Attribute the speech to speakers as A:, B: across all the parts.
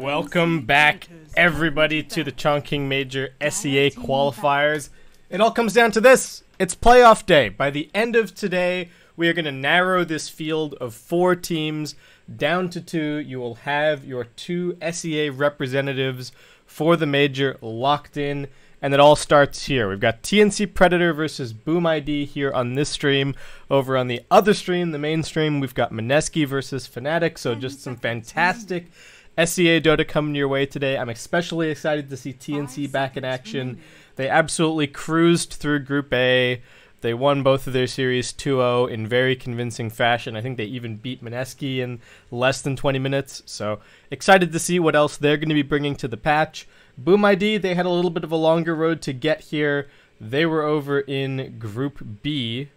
A: Welcome back, everybody, to the Chongqing Major SEA qualifiers. It all comes down to this. It's playoff day. By the end of today, we are going to narrow this field of 4 teams down to 2. You will have your 2 SEA representatives for the Major locked in. And it all starts here. We've got TNC Predator versus Boom ID here on this stream. Over on the other stream, the main stream, we've got Mineski versus Fnatic. So just some fantastic SEA Dota coming your way today. I'm especially excited to see TNC back in action. They absolutely cruised through Group A. They won both of their series 2-0 in very convincing fashion. I think they even beat Mineski in less than 20 minutes. So excited to see what else they're going to be bringing to the patch. Boom ID, they had a little bit of a longer road to get here. They were over in Group B,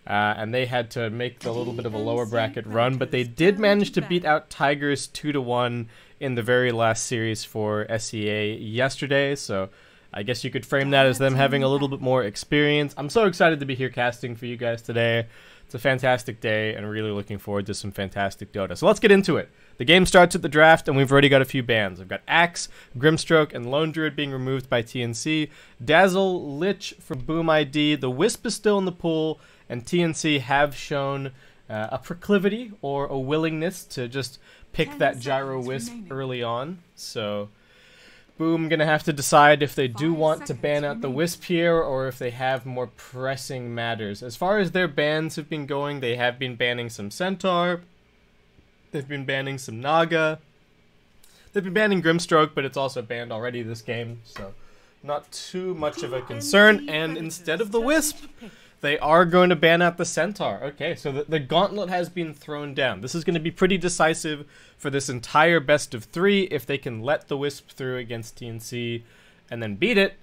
A: and they had to make a little bit of a lower bracket run, but they did manage to beat out Tigers 2-1 in the very last series for SEA yesterday, so I guess you could frame that as them having a little bit more experience. I'm so excited to be here casting for you guys today. It's a fantastic day, and really looking forward to some fantastic Dota. So let's get into it. The game starts at the draft, and we've already got a few bans. I've got Axe, Grimstroke, and Lone Druid being removed by TNC. Dazzle, Lich for Boom ID. The Wisp is still in the pool, and TNC have shown a proclivity or a willingness to just pick that Gyro Wisp early on. So Boom gonna have to decide if they do want to ban out the Wisp here or if they have more pressing matters. As far as their bans have been going, they have been banning some Centaur. They've been banning some Naga. They've been banning Grimstroke, but it's also banned already this game, so not too much of a concern. And instead of the Wisp, they are going to ban out the Centaur. Okay, so the gauntlet has been thrown down. This is going to be pretty decisive for this entire best of 3. If they can let the Wisp through against TNC and then beat it,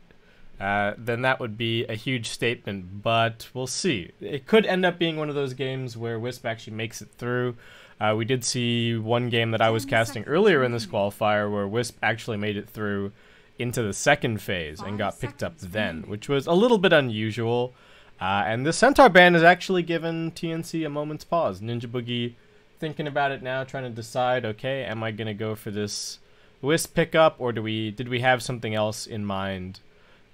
A: then that would be a huge statement, but we'll see. It could end up being one of those games where Wisp actually makes it through. We did see one game that I was casting earlier in this qualifier where Wisp actually made it through into the second phase and got picked up then, which was a little bit unusual. And the Centaur ban has actually given TNC a moment's pause. Ninja Boogie thinking about it now, trying to decide, okay, am I going to go for this Wisp pickup, or did we have something else in mind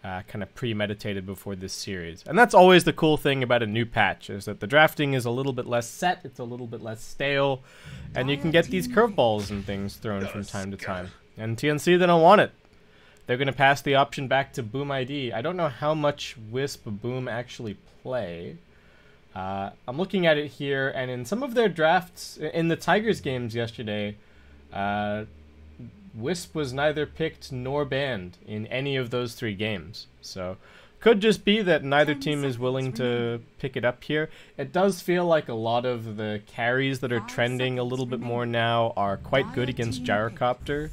A: kind of premeditated before this series? And that's always the cool thing about a new patch, is that the drafting is a little bit less set, it's a little bit less stale, and you can get these curveballs and things thrown from time to time. And TNC, they don't want it. They're going to pass the option back to Boom ID. I don't know how much Wisp Boom actually play. I'm looking at it here, and in some of their drafts, in the Tigers games yesterday, Wisp was neither picked nor banned in any of those 3 games. So could just be that neither team is willing to pick it up here. It does feel like a lot of the carries that are trending a little bit more now are quite good against Gyrocopter.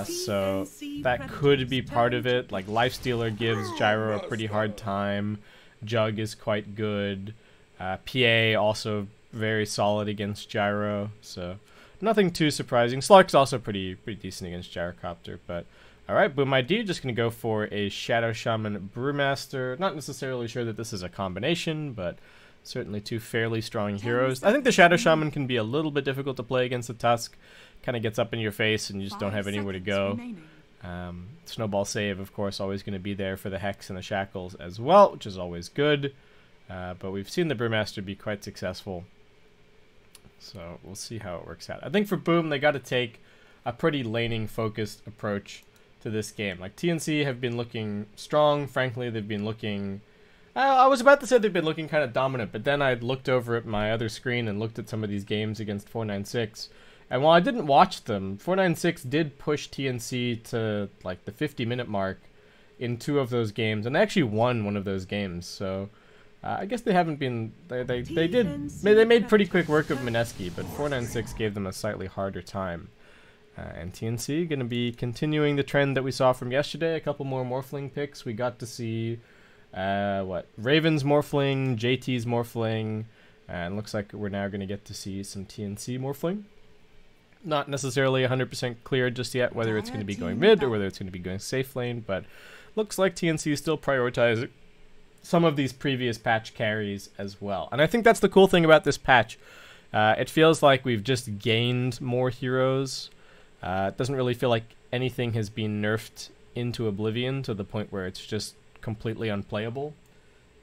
A: So that could be part of it. Like Lifestealer gives Gyro a pretty hard time. Jug is quite good. PA also very solid against Gyro. So nothing too surprising. Slark's also pretty decent against Gyrocopter. But alright, Boom ID just going to go for a Shadow Shaman Brewmaster. Not necessarily sure that this is a combination, but certainly 2 fairly strong heroes. I think the Shadow Shaman can be a little bit difficult to play against the Tusk. Kind of gets up in your face and you just don't have anywhere to go. Snowball save, of course, always going to be there for the Hex and the Shackles as well, which is always good. But we've seen the Brewmaster be quite successful. So we'll see how it works out. I think for Boom, they got to take a pretty laning-focused approach to this game. Like, TNC have been looking strong. Frankly, they've been looking... I was about to say they've been looking kind of dominant, but then I looked over at my other screen and looked at some of these games against 496. And while I didn't watch them, 496 did push TNC to, like, the 50-minute mark in 2 of those games. And they actually won one of those games, so... I guess they haven't been... They made pretty quick work of Mineski, but 496 gave them a slightly harder time. And TNC going to be continuing the trend that we saw from yesterday. A couple more Morphling picks. We got to see... Raven's Morphling, JT's Morphling, and looks like we're now going to get to see some TNC Morphling. Not necessarily 100% clear just yet whether it's going to be going mid or whether it's going to be going safe lane, but looks like TNC is still prioritizing some of these previous patch carries as well. And I think that's the cool thing about this patch. It feels like we've just gained more heroes It doesn't really feel like anything has been nerfed into oblivion to the point where it's just completely unplayable,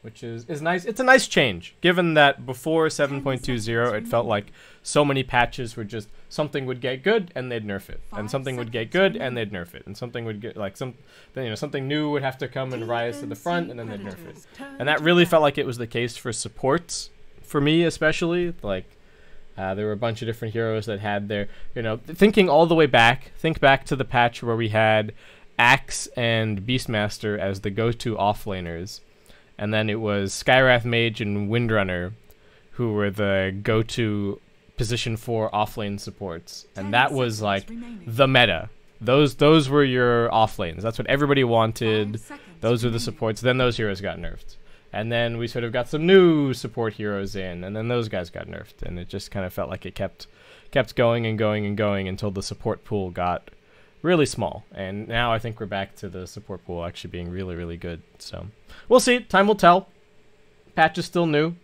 A: which is nice. It's a nice change, given that before 7.20 it felt like so many patches were just something would get good and they'd nerf it, and something would get good and they'd nerf it, and something would get like something new would have to come and rise to the front and then they'd nerf it. And that really felt like it was the case for supports, for me especially. Like there were a bunch of different heroes that had their, thinking all the way back, think back to the patch where we had Axe and Beastmaster as the go-to offlaners, and then it was Skywrath Mage and Windrunner who were the go-to position 4 offlane supports, and that was like the meta. Those were your offlanes. That's what everybody wanted. Those were the supports. Then those heroes got nerfed, and then we sort of got some new support heroes in, and then those guys got nerfed, and it just kind of felt like it kept going and going and going until the support pool got really small. And now I think we're back to the support pool actually being really, really good. So we'll see. Time will tell. Patch is still new.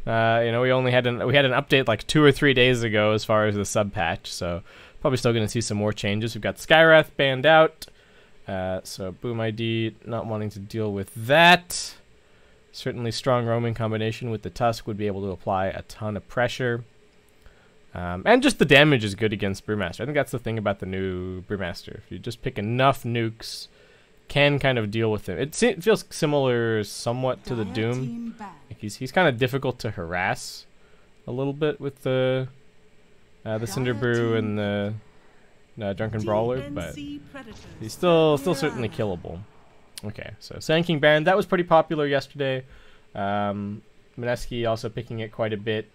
A: We only had an update like 2 or 3 days ago as far as the sub patch, so probably still going to see some more changes. We've got Skywrath banned out, so Boom ID not wanting to deal with that. Certainly strong roaming combination with the Tusk would be able to apply a ton of pressure. And just the damage is good against Brewmaster. I think that's the thing about the new Brewmaster. If you just pick enough nukes, can kind of deal with him. It feels similar somewhat to the Doom. Like he's kind of difficult to harass a little bit with the Cinder Brew and the Drunken Brawler, but he's still certainly killable. Okay, so Sand King banned. That was pretty popular yesterday. Mineski also picking it quite a bit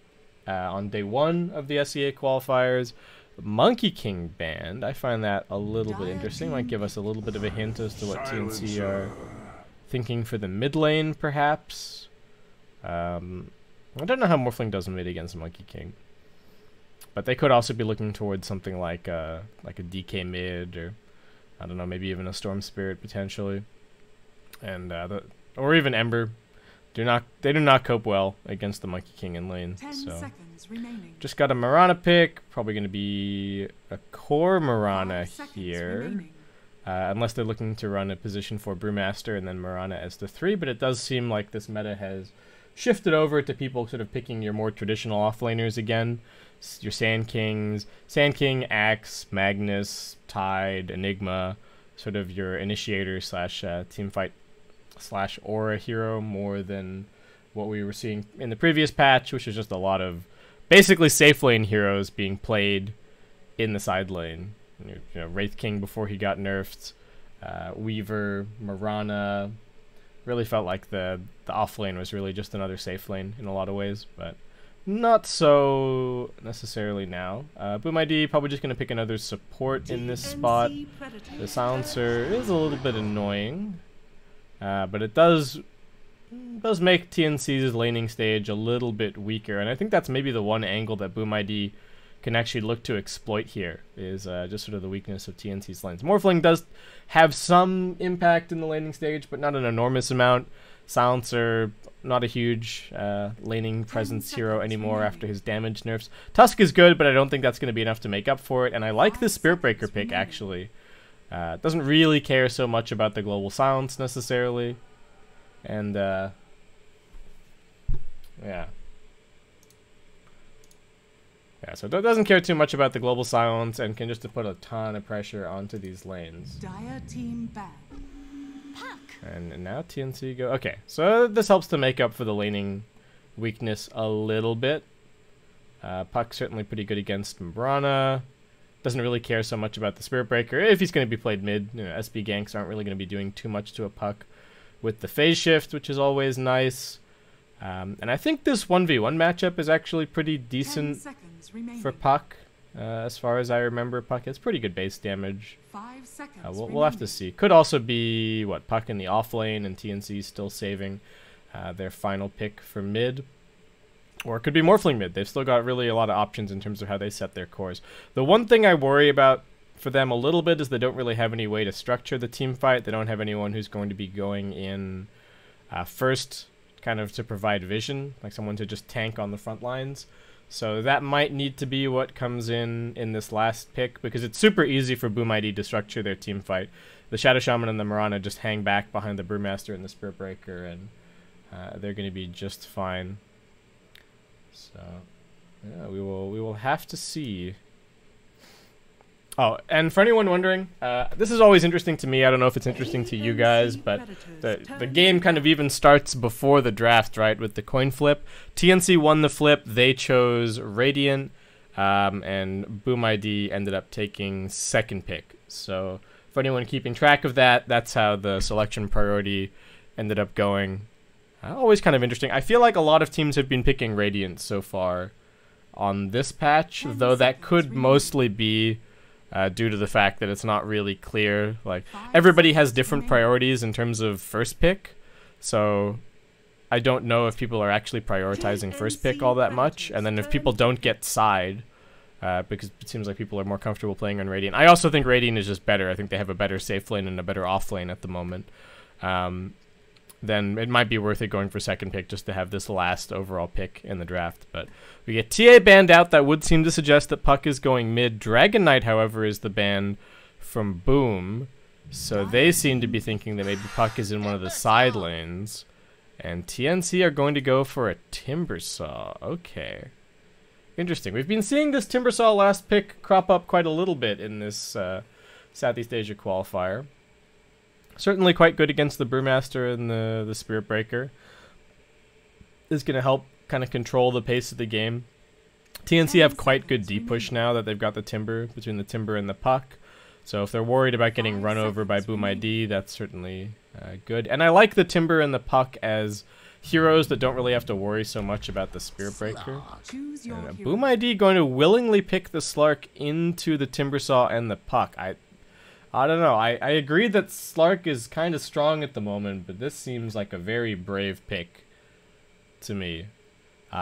A: on day 1 of the SEA qualifiers. Monkey King banned. I find that a little bit interesting. Might give us a little bit of a hint as to what TNC are thinking for the mid lane, perhaps. I don't know how Morphling does mid against Monkey King, but they could also be looking towards something like a DK mid, or I don't know, maybe even a Storm Spirit potentially, and or even Ember. They do not cope well against the Monkey King in lane. So just got a Mirana pick. Probably going to be a core Mirana here, unless they're looking to run a position for Brewmaster and then Mirana as the 3. But it does seem like this meta has shifted over to people sort of picking your more traditional offlaners again. Your Sand Kings, Sand King, Axe, Magnus, Tide, Enigma, sort of your initiator slash teamfight slash aura hero, more than what we were seeing in the previous patch, which is just a lot of basically safe lane heroes being played in the side lane. Wraith King before he got nerfed, Weaver, Mirana. Really felt like the off lane was really just another safe lane in a lot of ways, but not so necessarily now. Boom ID probably just going to pick another support in this spot. The silencer is a little bit annoying. But it does make TNC's laning stage a little bit weaker, and I think that's maybe the one angle that Boom ID can actually look to exploit here, is just sort of the weakness of TNC's lanes. Morphling does have some impact in the laning stage, but not an enormous amount. Silencer, not a huge laning presence hero anymore after his damage nerfs. Tusk is good, but I don't think that's going to be enough to make up for it, and I like this Spirit Breaker pick, actually. Doesn't really care so much about the global silence necessarily, and so it doesn't care too much about the global silence and can just put a ton of pressure onto these lanes.
B: Dire team back.
A: And now TNC go. Okay, so this helps to make up for the laning weakness a little bit. Puck certainly pretty good against Mirana. Doesn't really care so much about the Spirit Breaker if he's going to be played mid. SB ganks aren't really going to be doing too much to a Puck with the phase shift, which is always nice. And I think this 1v1 matchup is actually pretty decent for Puck. As far as I remember, Puck has pretty good base damage. We'll have to see. Could also be, Puck in the off lane and TNC still saving their final pick for mid. Or it could be Morphling mid. They've still got really a lot of options in terms of how they set their cores. The one thing I worry about for them a little bit is they don't really have any way to structure the team fight. They don't have anyone who's going to be going in first, kind of to provide vision, like someone to just tank on the front lines. So that might need to be what comes in this last pick, because it's super easy for Boom ID to structure their team fight. The Shadow Shaman and the Mirana just hang back behind the Brewmaster and the Spirit Breaker, and they're going to be just fine. So yeah, we will have to see. Oh, and for anyone wondering, this is always interesting to me. I don't know if it's interesting to you guys, but the game kind of even starts before the draft, right, with the coin flip. TNC won the flip. They chose Radiant, and Boom ID ended up taking second pick. So for anyone keeping track of that, that's how the selection priority ended up going. Always kind of interesting. I feel like a lot of teams have been picking Radiant so far on this patch, though that could mostly be due to the fact that it's not really clear. Like, everybody has different priorities in terms of first pick, so I don't know if people are actually prioritizing first pick all that much, and then if people don't get side, because it seems like people are more comfortable playing on Radiant. I also think Radiant is just better. I think they have a better safe lane and a better off lane at the moment. Then it might be worth it going for second pick just to have this last overall pick in the draft. But we get TA banned out. That would seem to suggest that Puck is going mid. Dragon Knight, however, is the ban from Boom. So they seem to be thinking that maybe Puck is in one of the side lanes. And TNC are going to go for a Timbersaw. Okay. Interesting. We've been seeing this Timbersaw last pick crop up quite a little bit in this Southeast Asia qualifier. Certainly quite good against the Brewmaster and the Spirit Breaker. Is going to help kind of control the pace of the game. TNC have quite good D-push now that they've got the Timber, between the Timber and the Puck. So if they're worried about getting run over by Boom ID, that's certainly good. And I like the Timber and the Puck as heroes that don't really have to worry so much about the Spirit Breaker. Boom ID going to willingly pick the Slark into the Timbersaw and the Puck. I don't know. I agree that Slark is kind of strong at the moment, but this seems like a very brave pick to me.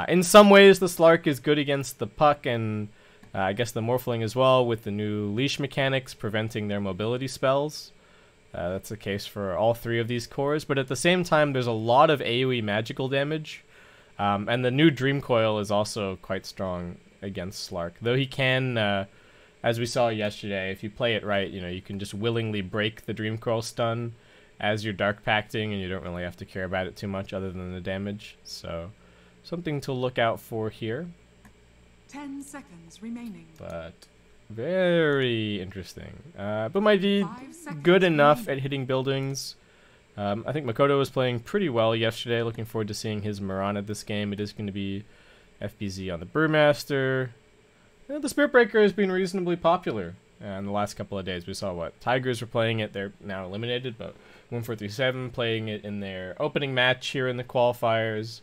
A: In some ways, the Slark is good against the Puck and I guess the Morphling as well, with the new leash mechanics preventing their mobility spells. That's the case for all three of these cores, but at the same time, there's a lot of AoE magical damage, and the new Dream Coil is also quite strong against Slark, though he can... as we saw yesterday, if you play it right, you can just willingly break the Dream Coil stun as you're Dark Pacting, and you don't really have to care about it too much other than the damage. So, something to look out for here.
B: 10 seconds remaining.
A: But, very interesting. Boom ID, good enough at hitting buildings. I think Makoto was playing pretty well yesterday. Looking forward to seeing his Mirana this game. It is going to be FBZ on the Brewmaster. The Spirit Breaker has been reasonably popular in the last couple of days. We saw what Tigers were playing it. They're now eliminated, but 1437 playing it in their opening match here in the qualifiers.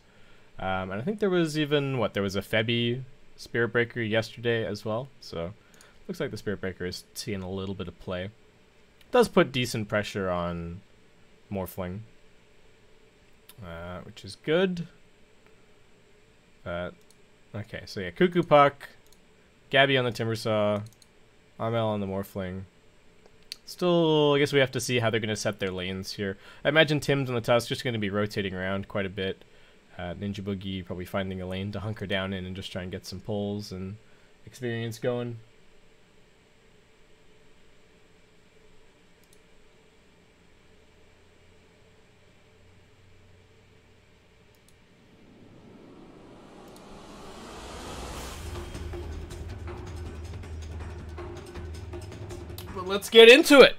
A: And I think there was even there was a Febby Spirit Breaker yesterday as well. So looks like the Spirit Breaker is seeing a little bit of play. Does put decent pressure on Morphling, which is good. But okay, so yeah, Cuckoo Puck. Gabby on the Timbersaw, Armel on the Morphling. Still, I guess we have to see how they're going to set their lanes here. I imagine Tim's on the Tusk just going to be rotating around quite a bit. Ninja Boogie probably finding a lane to hunker down in and just try and get some pulls and experience going. But let's get into it.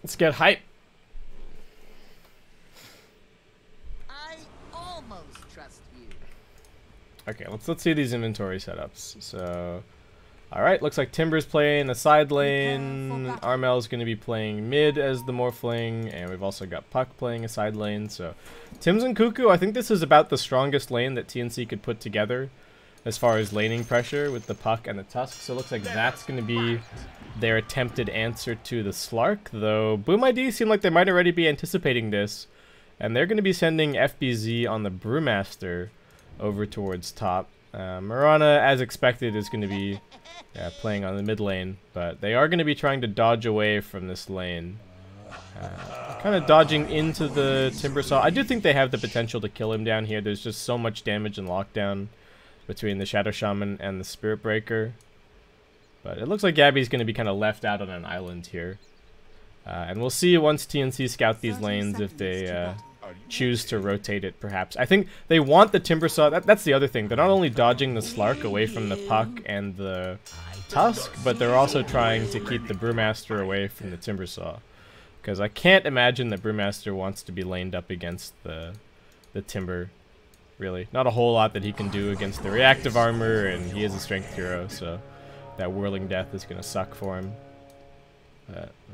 A: Let's get hype.
C: I almost trust you.
A: Okay, let's see these inventory setups. So, all right, looks like Timber's playing the side lane. Armel's going to be playing mid as the Morphling, and we've also got Puck playing a side lane. So, Tim's and Cuckoo. I think this is about the strongest lane that TNC could put together as far as laning pressure with the Puck and the Tusk. So it looks like that's going to be their attempted answer to the Slark, though Boom ID seem like they might already be anticipating this, and they're going to be sending FBZ on the Brewmaster over towards top. Mirana, as expected, is going to be playing on the mid lane, but they are going to be trying to dodge away from this lane. Kind of dodging into the Timbersaw. I do think they have the potential to kill him down here. There's just so much damage and lockdown between the Shadow Shaman and the Spirit Breaker. But it looks like Gabby's going to be kind of left out on an island here. And we'll see once TNC scout these lanes if they choose to rotate it, perhaps. I think they want the Timbersaw. That's the other thing. They're not only dodging the Slark away from the Puck and the Tusk, but they're also trying to keep the Brewmaster away from the Timbersaw. Because I can't imagine that Brewmaster wants to be laned up against the Timber, really. Not a whole lot that he can do against the reactive armor, and he is a strength hero, so that Whirling Death is going to suck for him.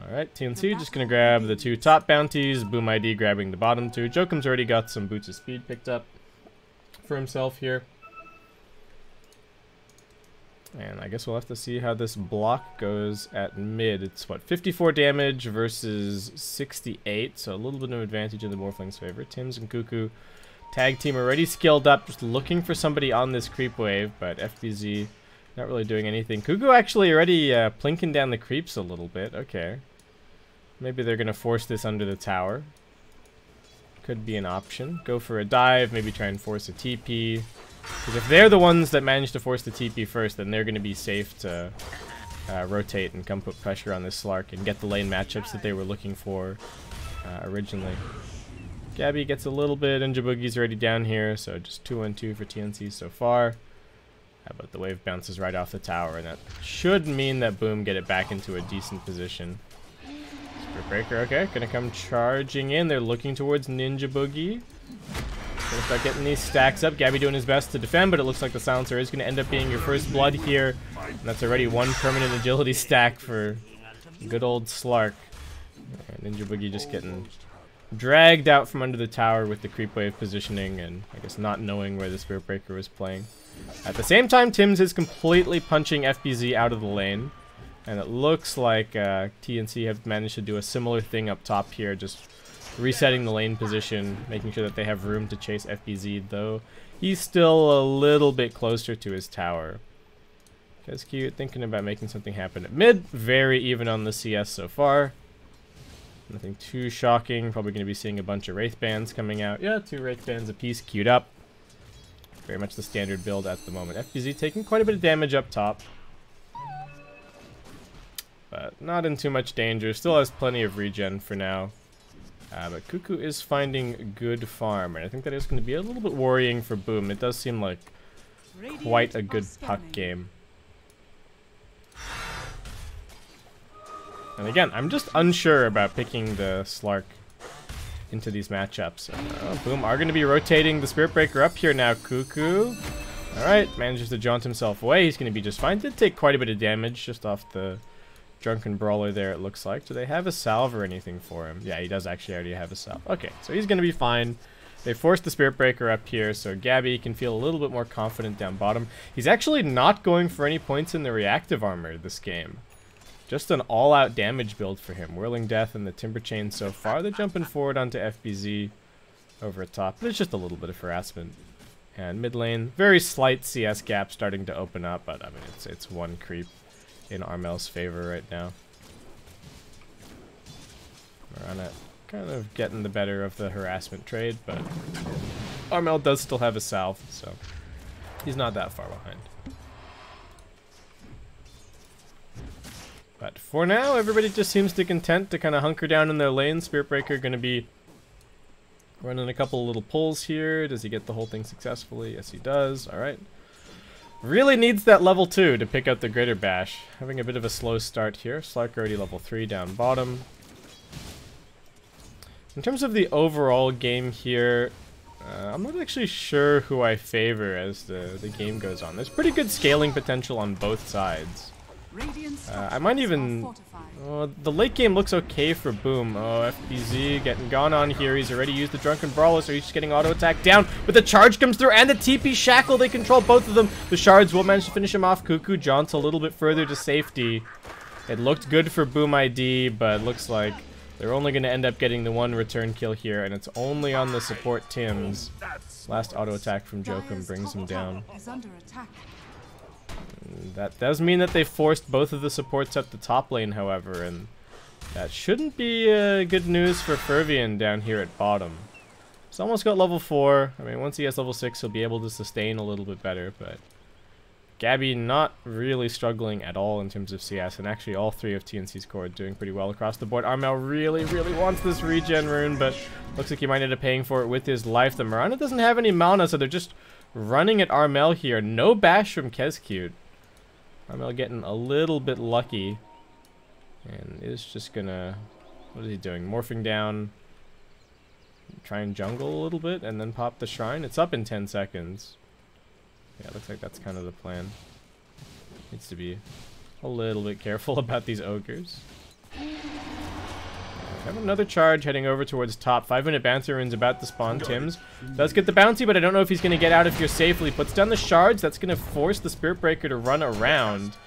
A: Alright, TNC just going to grab the 2 top bounties, Boom ID grabbing the bottom 2. Jokum's already got some Boots of Speed picked up for himself here. And I guess we'll have to see how this block goes at mid. It's, what, 54 damage versus 68, so a little bit of advantage in the Morphling's favor. Tims and Cuckoo, tag team already skilled up, just looking for somebody on this creep wave, but FBZ not really doing anything. Cuckoo actually already plinking down the creeps a little bit. Okay. Maybe they're going to force this under the tower. Could be an option. Go for a dive, maybe try and force a TP. Because if they're the ones that manage to force the TP first, then they're going to be safe to rotate and come put pressure on this Slark and get the lane matchups that they were looking for originally. Gabby gets a little bit, and Jaboogie's already down here, so just 2-1-2 for TNC so far. How about the wave bounces right off the tower, and that should mean that Boom get it back into a decent position. Spirit Breaker, okay, gonna come charging in. They're looking towards Ninja Boogie. Gonna start getting these stacks up. Gabby doing his best to defend, but it looks like the Silencer is gonna end up being your first blood here. And that's already 1 permanent agility stack for good old Slark. And Ninja Boogie just getting dragged out from under the tower with the creep wave positioning, and I guess not knowing where the Spirit Breaker was playing. At the same time, Tims is completely punching FBZ out of the lane, and it looks like TNC have managed to do a similar thing up top here, just resetting the lane position, making sure that they have room to chase FBZ, though he's still a little bit closer to his tower. Guys, cute, thinking about making something happen at mid. Very even on the CS so far. Nothing too shocking. Probably going to be seeing a bunch of Wraith Bands coming out. Yeah, 2 Wraith Bands apiece queued up. Very much the standard build at the moment. FBZ taking quite a bit of damage up top, but not in too much danger. Still has plenty of regen for now. But Cuckoo is finding good farm, and I think that is going to be a little bit worrying for Boom. It does seem like quite a good puck game. And again, I'm just unsure about picking the Slark into these matchups. Boom are going to be rotating the Spirit Breaker up here now. Cuckoo, alright, manages to jaunt himself away. He's going to be just fine. Did take quite a bit of damage just off the Drunken Brawler there, it looks like. Do they have a salve or anything for him? Yeah, he does actually already have a salve. Okay, so he's going to be fine. They forced the Spirit Breaker up here, so Gabby can feel a little bit more confident down bottom. He's actually not going for any points in the reactive armor this game. Just an all-out damage build for him. Whirling Death and the Timber Chain so far. They're jumping forward onto FBZ over at top. There's just a little bit of harassment. And mid lane, very slight CS gap starting to open up, but I mean, it's 1 creep in Armel's favor right now. Marana kind of getting the better of the harassment trade, but Armel does still have a salve, so he's not that far behind. But for now, everybody just seems to content to kind of hunker down in their lane. Spirit Breaker going to be running a couple little pulls here. Does he get the whole thing successfully? Yes, he does. All right. Really needs that level 2 to pick out the Greater Bash. Having a bit of a slow start here. Slark already level 3 down bottom. In terms of the overall game here, I'm not actually sure who I favor as the game goes on. There's pretty good scaling potential on both sides. I might even... the late game looks okay for Boom. Oh, FBZ getting gone on here. He's already used the Drunken Brawler, so he's just getting auto-attacked down. But the charge comes through, and the TP Shackle. They control both of them. The Shards will manage to finish him off. Cuckoo jaunts a little bit further to safety. It looked good for Boom ID, but looks like they're only going to end up getting the 1 return kill here, and it's only on the support Tims. Last auto-attack from Jokum brings him down. That does mean that they forced both of the supports up the top lane, however, and that shouldn't be good news for Fervian down here at bottom. He's almost got level 4. I mean, once he has level 6, he'll be able to sustain a little bit better, but Gabby not really struggling at all in terms of CS, and actually all 3 of TNC's core doing pretty well across the board. Armel really wants this regen rune, but looks like he might end up paying for it with his life. The Mirana doesn't have any mana, so they're just running at Armel here. No bash from Kezcute. Armel getting a little bit lucky, and is just gonna... What is he doing? Morphing down, try and jungle a little bit, and then pop the shrine. It's up in 10 seconds. Yeah, it looks like that's kind of the plan. Needs to be a little bit careful about these ogres. Have another charge heading over towards top. 5-minute bounty rune's about to spawn. Tims does get the bounty, but I don't know if he's going to get out of here safely. Puts down the shards. That's going to force the Spirit Breaker to run around.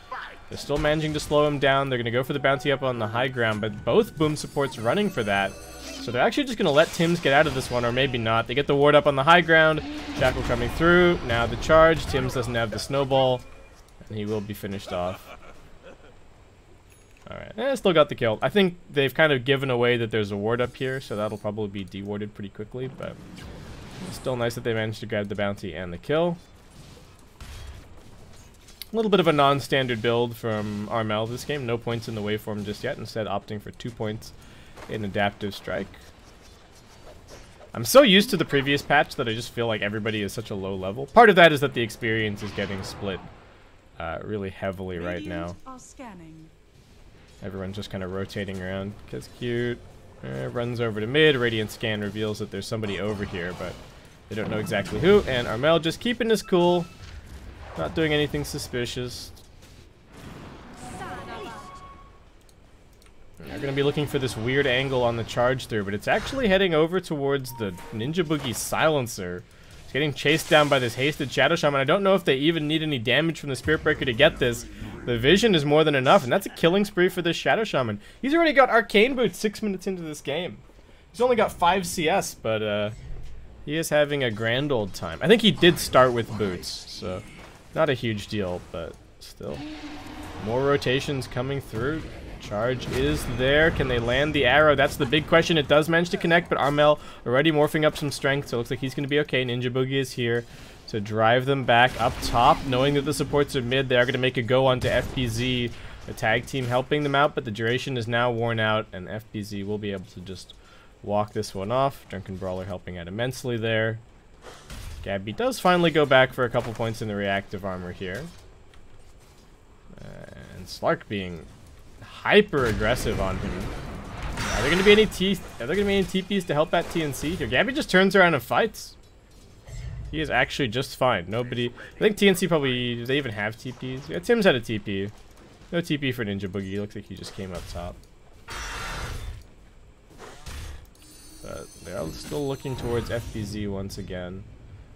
A: They're still managing to slow him down. They're going to go for the bounty up on the high ground, but both boom supports running for that. So they're actually just going to let Tims get out of this one, or maybe not. They get the ward up on the high ground. Shackle coming through. Now the charge. Tims doesn't have the snowball, and he will be finished off. Alright, still got the kill. I think they've kind of given away that there's a ward up here, so that'll probably be dewarded pretty quickly, but it's still nice that they managed to grab the bounty and the kill. A little bit of a non-standard build from Armel this game. No points in the waveform just yet, instead opting for 2 points in Adaptive Strike. I'm so used to the previous patch that I just feel like everybody is such a low level. Part of that is that the experience is getting split really heavily right now. Everyone's just kind of rotating around. Kezcute runs over to mid. Radiant Scan reveals that there's somebody over here, but they don't know exactly who. And Armel just keeping his cool. Not doing anything suspicious. They're going to be looking for this weird angle on the charge through, but it's actually heading over towards the Ninja Boogie Silencer. It's getting chased down by this hasted Shadow Shaman. I don't know if they even need any damage from the Spirit Breaker to get this. The vision is more than enough, and that's a killing spree for this Shadow Shaman. He's already got Arcane Boots 6 minutes into this game. He's only got 5 CS, but he is having a grand old time. I think he did start with boots, so not a huge deal, but still. More rotations coming through. Charge is there. Can they land the arrow? That's the big question. It does manage to connect, but Armel already morphing up some strength, so it looks like he's going to be okay. Ninja Boogie is here to drive them back up top, knowing that the supports are mid. They are going to make a go onto FPZ. The tag team helping them out, but the duration is now worn out, and FPZ will be able to just walk this one off. Drunken Brawler helping out immensely there. Gabby does finally go back for a couple points in the reactive armor here. And Slark being hyper aggressive on him. Are there going to be any TPs to help at TNC here? Gabby just turns around and fights. He is actually just fine. Nobody. I think TNC probably. Do they even have TPs? Yeah, Tim's had a TP. No TP for Ninja Boogie. Looks like he just came up top. But they're still looking towards FBZ once again.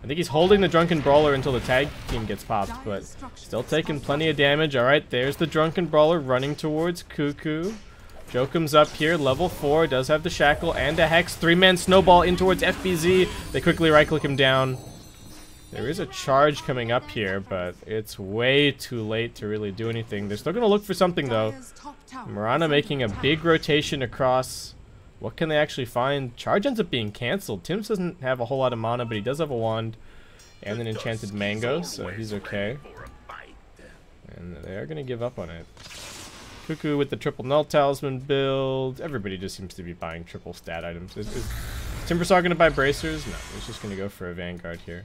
A: I think he's holding the Drunken Brawler until the tag team gets popped, but still taking plenty of damage. Alright, there's the Drunken Brawler running towards Cuckoo. Jokum's up here, level 4, does have the Shackle and a Hex. 3-man snowball in towards FBZ. They quickly right-click him down. There is a charge coming up here, but it's way too late to really do anything. They're still going to look for something, though. Mirana making a big rotation across. What can they actually find? Charge ends up being cancelled. Tims doesn't have a whole lot of mana, but he does have a wand and an enchanted mango, so he's okay. And they are going to give up on it. Cuckoo with the triple null talisman build. Everybody just seems to be buying triple stat items. Is Timbersaw going to buy bracers? No, he's just going to go for a Vanguard here.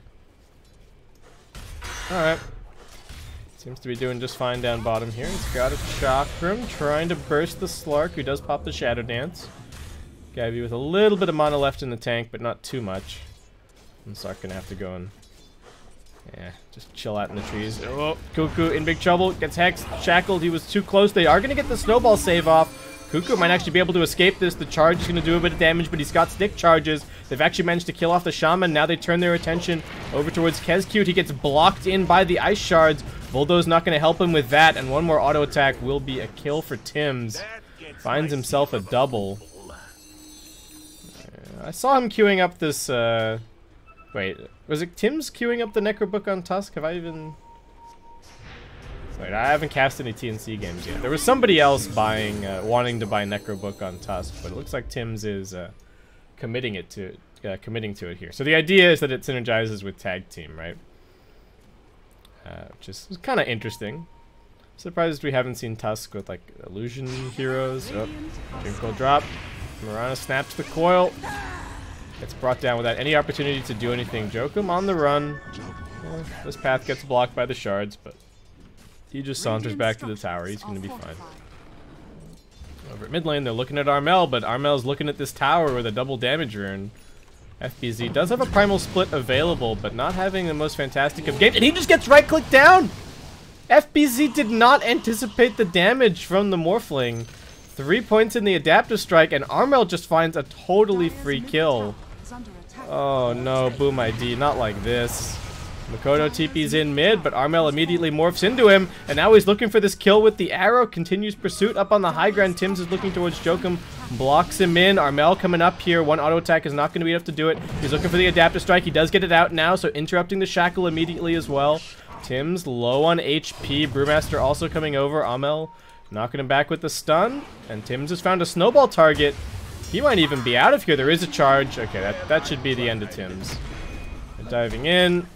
A: Alright. Seems to be doing just fine down bottom here. He's got a Chakram trying to burst the Slark, who does pop the Shadow Dance. Gabby with a little bit of mana left in the tank, but not too much. And Slark gonna have to go and just chill out in the trees. Oh, Cuckoo in big trouble. Gets hexed, shackled. He was too close. They are gonna get the snowball save off. Cuckoo might actually be able to escape this. The charge is gonna do a bit of damage, but he's got stick charges. They've actually managed to kill off the shaman. Now they turn their attention over towards Kezcute. He gets blocked in by the ice shards. Bulldo's not gonna help him with that, and one more auto attack will be a kill for Tims. Finds himself a double. I saw him queuing up this, wait, was it Tim's queuing up the Necrobook on Tusk? Have I even... Wait, I haven't cast any TNC games yet. There was somebody else buying, wanting to buy Necrobook on Tusk, but it looks like Tim's is, committing to it here. So the idea is that it synergizes with Tag Team, right? which is kind of interesting. Surprised we haven't seen Tusk with like illusion heroes. Oh, Dream Coil drop. Mirana snaps the coil. Gets brought down without any opportunity to do anything. Jokum on the run. This path gets blocked by the shards, but he just saunters back to the tower. He's going to be fine. Over at mid lane, they're looking at Armel, but Armel's looking at this tower with a double damage rune. FBZ does have a primal split available, but not having the most fantastic of games, and he just gets right-clicked down! FBZ did not anticipate the damage from the Morphling. 3 points in the adaptive strike, and Armel just finds a totally free kill. Oh no, Boom ID, not like this. Makoto TP's in mid, but Armel immediately morphs into him, and now he's looking for this kill with the arrow. Continues pursuit up on the high ground. Tims is looking towards Jokum, blocks him in. Armel coming up here. One auto attack is not going to be enough to do it. He's looking for the adaptive strike. He does get it out now, so interrupting the shackle immediately as well. Tims low on HP. Brewmaster also coming over. Armel knocking him back with the stun, and Tims has found a snowball target. He might even be out of here. There is a charge. Okay, that should be the end of Tims. They're diving in.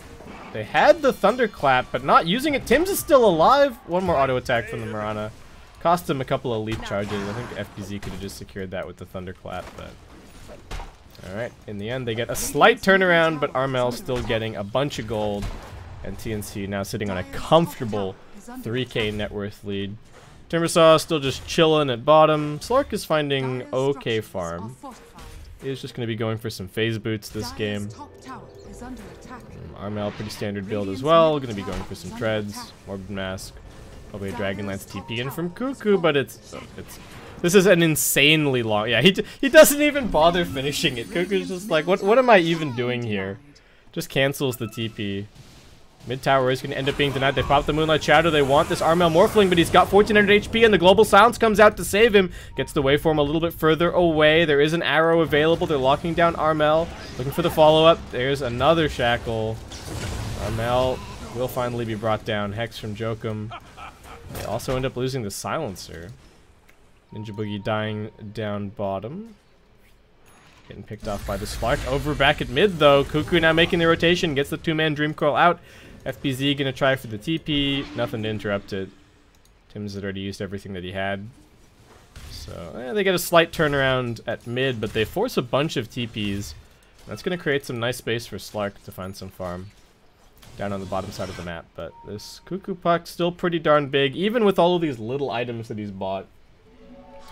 A: They had the thunderclap, but not using it. Tims is still alive. One more auto attack from the Mirana. Cost him a couple of leap charges. I think FBZ could have just secured that with the thunderclap, but... Alright, in the end they get a slight turnaround, but Armel still getting a bunch of gold. And TNC now sitting on a comfortable 3k net worth lead. Timbersaw still just chilling at bottom. Slark is finding okay farm. He's just going to be going for some phase boots this game. Armel, pretty standard build as well. Going to be going for some treads, Morbid Mask, probably a Dragonlance TP in from Cuckoo, but this is an insanely long. Yeah, he doesn't even bother finishing it. Cuckoo's just like, what am I even doing here? Just cancels the TP. Mid tower is going to end up being denied. They pop the Moonlight Shadow. They want this Armel Morphling, but he's got 1400 HP, and the Global Silence comes out to save him. Gets the waveform a little bit further away. There is an arrow available. They're locking down Armel. Looking for the follow-up. There's another shackle. Armel will finally be brought down. Hex from Jokum. They also end up losing the Silencer. Ninja Boogie dying down bottom. Getting picked off by the Spark. Over back at mid, though. Cuckoo now making the rotation. Gets the two-man Dream Coil out. FBZ gonna try for the TP. Nothing to interrupt it. Tims had already used everything that he had. So, they get a slight turnaround at mid, but they force a bunch of TPs. That's gonna create some nice space for Slark to find some farm down on the bottom side of the map. But this Cuckoo Puck still pretty darn big, even with all of these little items that he's bought.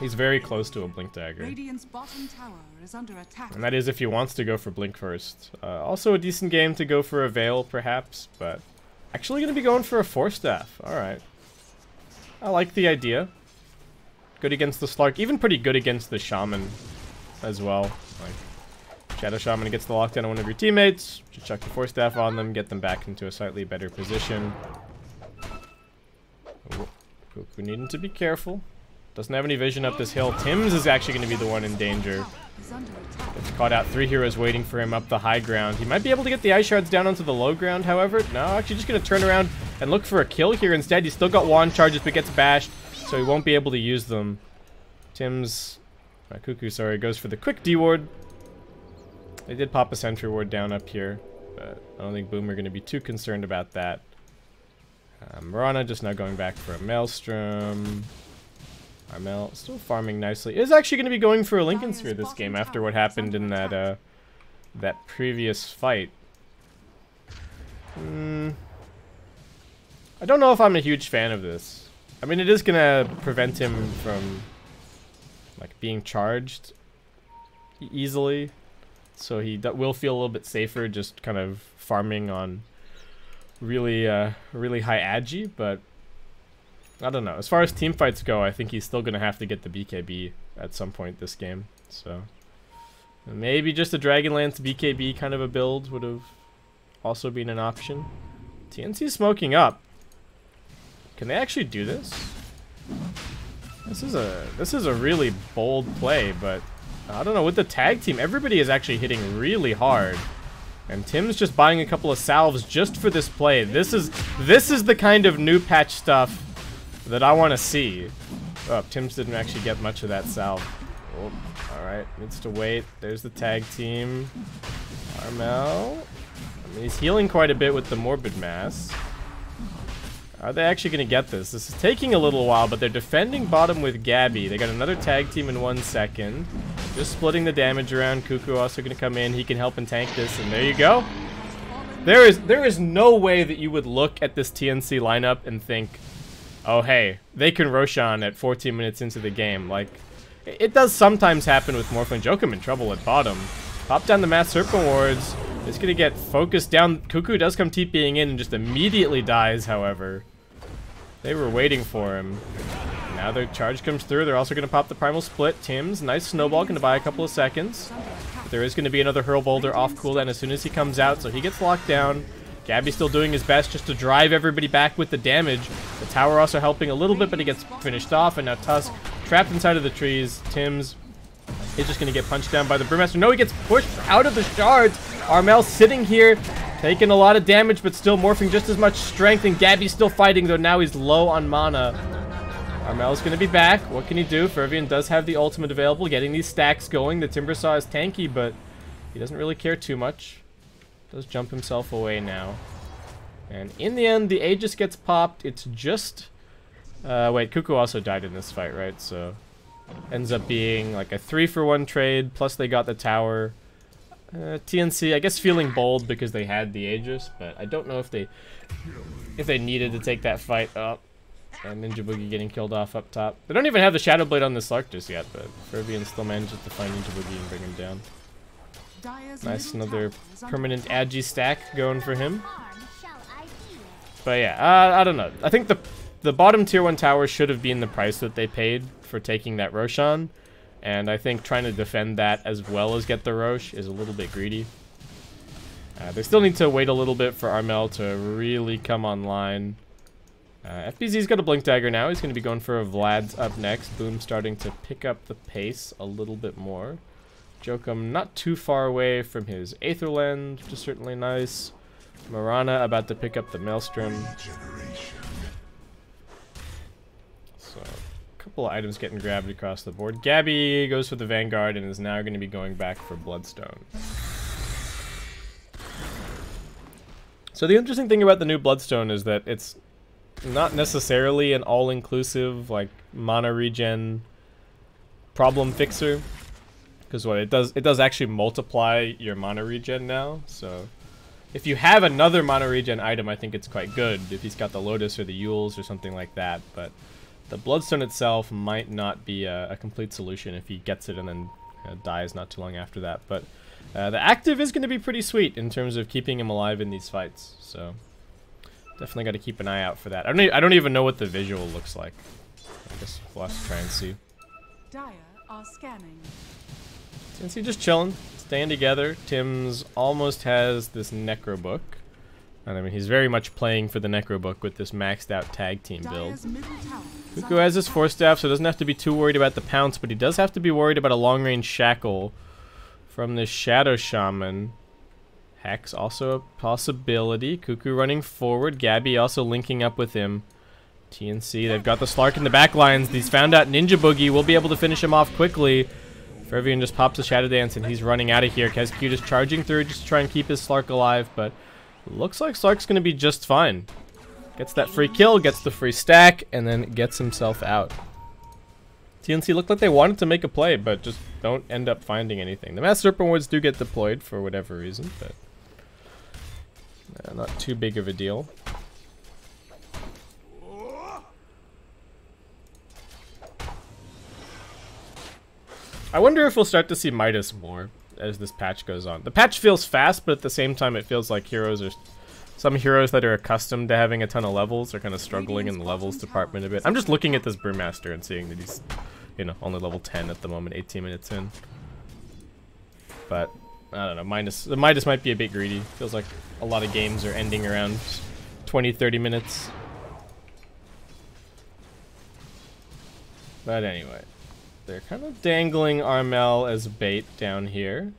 A: He's very close to a Blink Dagger.
B: Radiant's bottom tower is under attack.
A: And that is if he wants to go for Blink first. Also a decent game to go for a Veil, perhaps, but actually going to be going for a Force Staff. Alright. I like the idea. Good against the Slark, even pretty good against the Shaman as well. Like, Shadow Shaman gets the lockdown on one of your teammates, just chuck the Force Staff on them, get them back into a slightly better position. Cuckoo needing to be careful. Doesn't have any vision up this hill. Tims is actually going to be the one in danger. Gets caught out. 3 heroes waiting for him up the high ground. He might be able to get the ice shards down onto the low ground, however. No, actually just going to turn around and look for a kill here instead. He's still got wand charges, but gets bashed, so he won't be able to use them. Tims, Cuckoo, sorry, goes for the quick D-ward. They did pop a sentry ward down up here, but I don't think Boom are going to be too concerned about that. Mirana just now going back for a Maelstrom. Armel still farming nicely. Is actually going to be going for a Lincoln Sphere this game after what happened in that that previous fight. I don't know if I'm a huge fan of this. I mean, it is going to prevent him from like being charged easily, so he will feel a little bit safer just kind of farming on really really high agi, but I don't know. As far as team fights go, I think he's still going to have to get the BKB at some point this game. So maybe just a Dragonlance BKB kind of a build would have also been an option. TNC smoking up. Can they actually do this? This is a really bold play, but I don't know. With the tag team, everybody is actually hitting really hard. And Tim's just buying a couple of salves just for this play. This is the kind of new patch stuff that I want to see. Oh, Tims didn't actually get much of that salve. Oh, alright, needs to wait. There's the tag team. Armel. I mean, he's healing quite a bit with the Morbid Mass. Are they actually going to get this? This is taking a little while, but they're defending bottom with Gabby. They got another tag team in 1 second. Just splitting the damage around. Cuckoo also going to come in. He can help and tank this, and there you go. There is no way that you would look at this TNC lineup and think, oh, hey, they can Roshan at 14 minutes into the game. Like, it does sometimes happen with Morphin. Jokum in trouble at bottom. Pop down the Mass Serpent Wards. It's going to get focused down. Cuckoo does come TPing in and just immediately dies, however. They were waiting for him. Now their charge comes through. They're also going to pop the Primal Split. Tim's, nice snowball, going to buy a couple of seconds. But there is going to be another Hurl Boulder off cooldown as soon as he comes out, so he gets locked down. Gabby's still doing his best just to drive everybody back with the damage. The tower also helping a little bit, but he gets finished off, and now Tusk trapped inside of the trees. Tim's is just going to get punched down by the Brewmaster. No, he gets pushed out of the shards. Armel sitting here, taking a lot of damage, but still morphing just as much strength, and Gabby's still fighting, though now he's low on mana. Armel's going to be back. What can he do? Fervian does have the ultimate available, getting these stacks going. The Timbersaw is tanky, but he doesn't really care too much. Does jump himself away now. And in the end, the Aegis gets popped. It's just... wait, Cuckoo also died in this fight, right? So, ends up being like a 3-for-1 trade, plus they got the tower. TNC, I guess feeling bold because they had the Aegis, but I don't know if they needed to take that fight up. And Ninja Boogie getting killed off up top. They don't even have the Shadow Blade on the Slark just yet, but Fervian still manages to find Ninja Boogie and bring him down. Nice, another permanent Agi stack going for him. But yeah, I don't know. I think the bottom tier 1 tower should have been the price that they paid for taking that Roshan. And I think trying to defend that as well as get the Rosh is a little bit greedy. They still need to wait a little bit for Armel to really come online. FBZ's got a Blink Dagger now. He's going to be going for a Vlad's up next. Boom starting to pick up the pace a little bit more. Jokum not too far away from his Aetherland, which is certainly nice. Marana about to pick up the Maelstrom. So, a couple of items getting grabbed across the board. Gabby goes for the Vanguard and is now going to be going back for Bloodstone. So the interesting thing about the new Bloodstone is that it's not necessarily an all-inclusive, like, mana regen problem fixer. Because what it does actually multiply your mana regen now. So if you have another mana regen item, I think it's quite good. If he's got the Lotus or the Yules or something like that. But the Bloodstone itself might not be a complete solution if he gets it and then dies not too long after that. But the active is going to be pretty sweet in terms of keeping him alive in these fights. So definitely got to keep an eye out for that. I don't even know what the visual looks like. I guess we'll have to try and see.
B: Dire are scanning.
A: TNC just chilling, staying together. Tim's almost has this Necro Book. And I mean, he's very much playing for the Necro Book with this maxed out tag team build. Cuckoo has his Force Staff, so doesn't have to be too worried about the pounce, but he does have to be worried about a long range shackle from this Shadow Shaman. Hex also a possibility. Cuckoo running forward. Gabby also linking up with him. TNC, they've got the Slark in the back lines. He's found out Ninja Boogie will be able to finish him off quickly. Fervian just pops a Shadow Dance and he's running out of here. KezQ just charging through just to try and keep his Slark alive, but looks like Slark's going to be just fine. Gets that free kill, gets the free stack, and then gets himself out. TNC looked like they wanted to make a play, but just don't end up finding anything. The Mass Serpent Wards do get deployed for whatever reason, but not too big of a deal. I wonder if we'll start to see Midas more as this patch goes on. The patch feels fast, but at the same time it feels like some heroes that are accustomed to having a ton of levels are kind of struggling in the levels department a bit. I'm just looking at this Brewmaster and seeing that he's, you know, only level 10 at the moment, 18 minutes in. But, I don't know, the Midas might be a bit greedy. Feels like a lot of games are ending around 20-30 minutes. But anyway. They're kind of dangling Armel as bait down here.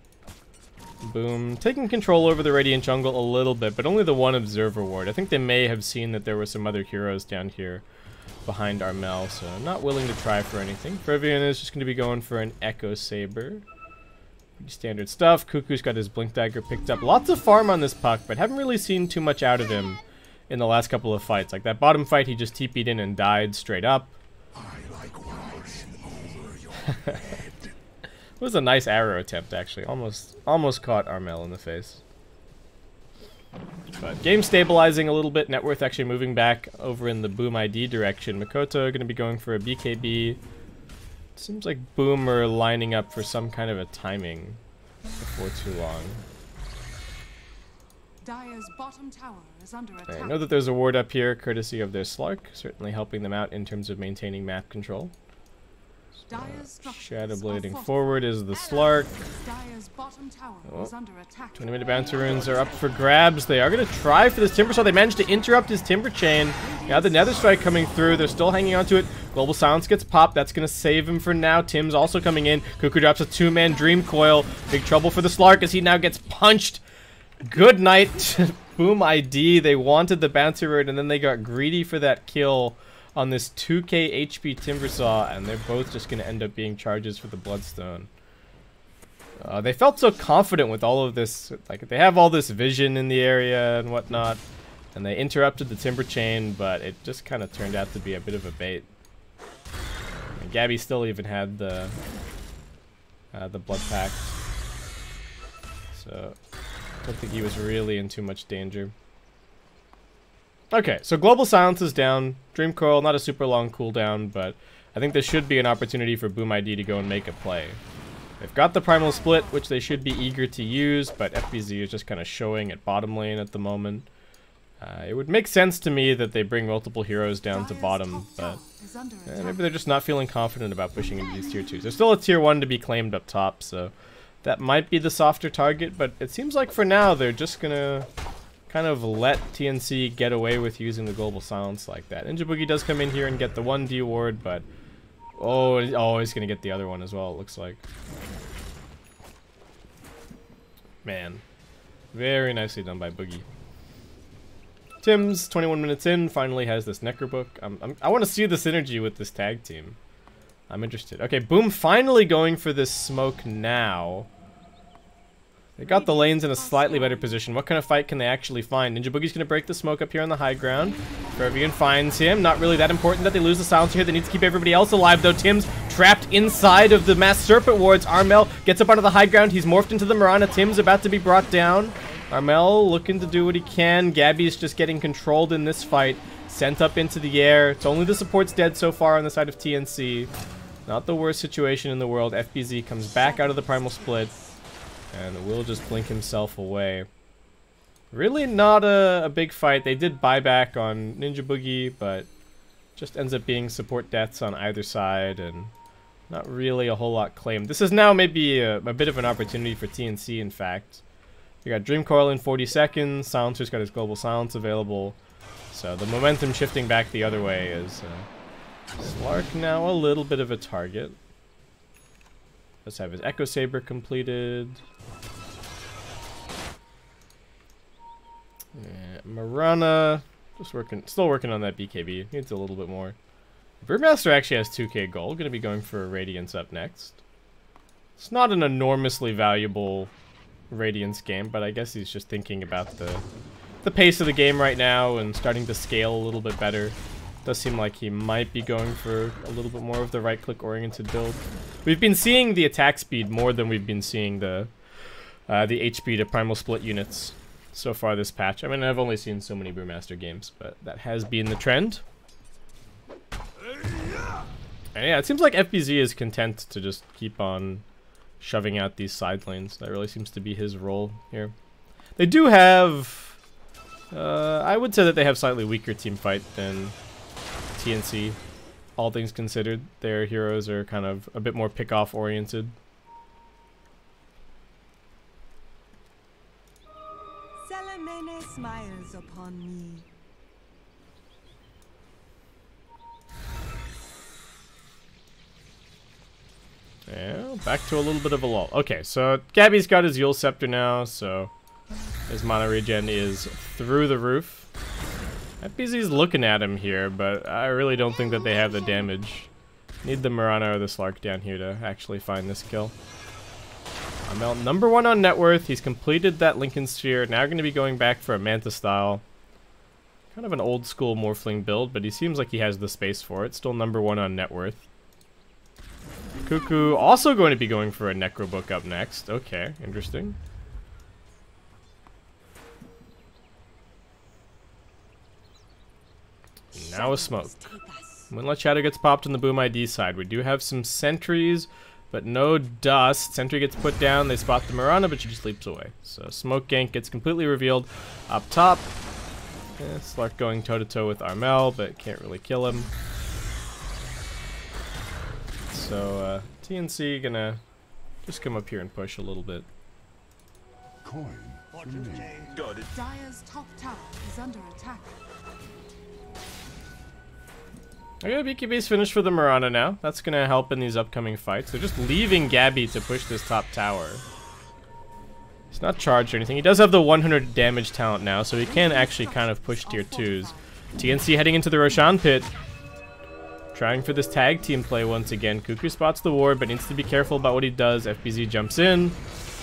A: Boom. Taking control over the Radiant Jungle a little bit, but only the one Observer Ward. I think they may have seen that there were some other heroes down here behind Armel, so not willing to try for anything. Fervian is just going to be going for an Echo Saber. Pretty standard stuff. Cuckoo's got his Blink Dagger picked up. Lots of farm on this puck, but haven't really seen too much out of him in the last couple of fights. Like that bottom fight, he just TP'd in and died straight up. It was a nice arrow attempt, actually. Almost caught Armel in the face. But game stabilizing a little bit. Net worth actually moving back over in the Boom ID direction. Makoto going to be going for a BKB. Seems like Boom are lining up for some kind of a timing before too long.
B: Dire's bottom tower is under attack.
A: I know that there's a ward up here, courtesy of their Slark, certainly helping them out in terms of maintaining map control. Shadow blading forward is the Slark.
B: Dire's bottom tower is under attack.
A: 20-minute bouncer runes are up for grabs. They are going to try for this Timber Saw. They managed to interrupt his Timber Chain. Now the Nether Strike coming through. They're still hanging on to it. Global Silence gets popped. That's going to save him for now. Tim's also coming in. Cuckoo drops a 2-man Dream Coil. Big trouble for the Slark as he now gets punched. Good night, Boom ID. They wanted the bouncer rune and then they got greedy for that kill on this 2k HP Timbersaw, and they're both just going to end up being charges for the Bloodstone. They felt so confident with all of this, like they have all this vision in the area and whatnot, and they interrupted the Timber Chain, but it just kind of turned out to be a bit of a bait. And Gabby still even had the Blood Pact, so I don't think he was really in too much danger. Okay, so Global Silence is down. Dream Coil, not a super long cooldown, but I think this should be an opportunity for Boom ID to go and make a play. They've got the Primal Split, which they should be eager to use, but FBZ is just kind of showing at bottom lane at the moment. It would make sense to me that they bring multiple heroes down to bottom, but maybe they're just not feeling confident about pushing into these tier 2s. There's still a tier 1 to be claimed up top, so that might be the softer target, but it seems like for now they're just gonna kind of let TNC get away with using the Global Silence like that. Ninja Boogie does come in here and get the 1D ward, but oh, he's gonna get the other one as well, it looks like. Man, very nicely done by Boogie. Tim's 21 minutes in, finally has this Necker book. I want to see the synergy with this tag team. I'm interested. Okay, Boom finally going for this smoke now. They got the lanes in a slightly better position. What kind of fight can they actually find? Ninja Boogie's going to break the smoke up here on the high ground. Fervian finds him. Not really that important that they lose the silencer here. They need to keep everybody else alive, though. Tim's trapped inside of the Mass Serpent wards. Armel gets up onto the high ground. He's morphed into the Mirana. Tim's about to be brought down. Armel looking to do what he can. Gabby's just getting controlled in this fight. Sent up into the air. It's only the support's dead so far on the side of TNC. Not the worst situation in the world. FBZ comes back out of the Primal Split and will just blink himself away. Really not a big fight. They did buyback on Ninja Boogie, but just ends up being support deaths on either side and not really a whole lot claimed. This is now maybe a bit of an opportunity for TNC, in fact. You got Dream Coil in 40 seconds. Silencer's got his Global Silence available. So the momentum shifting back the other way is Slark now a little bit of a target. Let's have his Echo Saber completed. Mirana, still working on that BKB. Needs a little bit more. Brewmaster actually has 2k gold. Going to be going for Radiance up next. It's not an enormously valuable Radiance game, but I guess he's just thinking about the pace of the game right now and starting to scale a little bit better. Does seem like he might be going for a little bit more of the right-click oriented build. We've been seeing the attack speed more than we've been seeing the HP to Primal Split units so far this patch. I mean, I've only seen so many Brewmaster games, but that has been the trend. And yeah, it seems like FBZ is content to just keep on shoving out these side lanes. That really seems to be his role here. They do have... I would say that they have slightly weaker team fight than TNC. All things considered, their heroes are kind of a bit more pick-off oriented.
D: Salamene smiles upon me.
A: Yeah, back to a little bit of a lull. Okay, so Gabby's got his Yule Scepter now, so his mana regen is through the roof. FBZ's looking at him here, but I really don't think that they have the damage. Need the Mirana or the Slark down here to actually find this kill. Amel, number 1 on net worth. He's completed that Lincoln Sphere. Now going to be going back for a Manta style. Kind of an old school Morphling build, but he seems like he has the space for it. Still #1 on net worth. Cuckoo also going to be going for a Necrobook up next. Okay, interesting. Now a smoke. Moonlight Shadow gets popped on the Boom ID side. We do have some sentries, but no dust. Sentry gets put down. They spot the Mirana, but she just leaps away. So smoke gank gets completely revealed up top. Yeah, Slark going toe-to-toe with Armel, but can't really kill him. So TNC gonna just come up here and push a little bit.
E: Coin.
B: Dire's top tower is under attack.
A: I got a BKB's finished for the Mirana now. That's going to help in these upcoming fights. They're just leaving Gabby to push this top tower. He's not charged or anything. He does have the 100 damage talent now, so he can actually kind of push tier 2s. TNC heading into the Roshan pit. Trying for this tag team play once again. Cuckoo spots the ward, but needs to be careful about what he does. FBZ jumps in.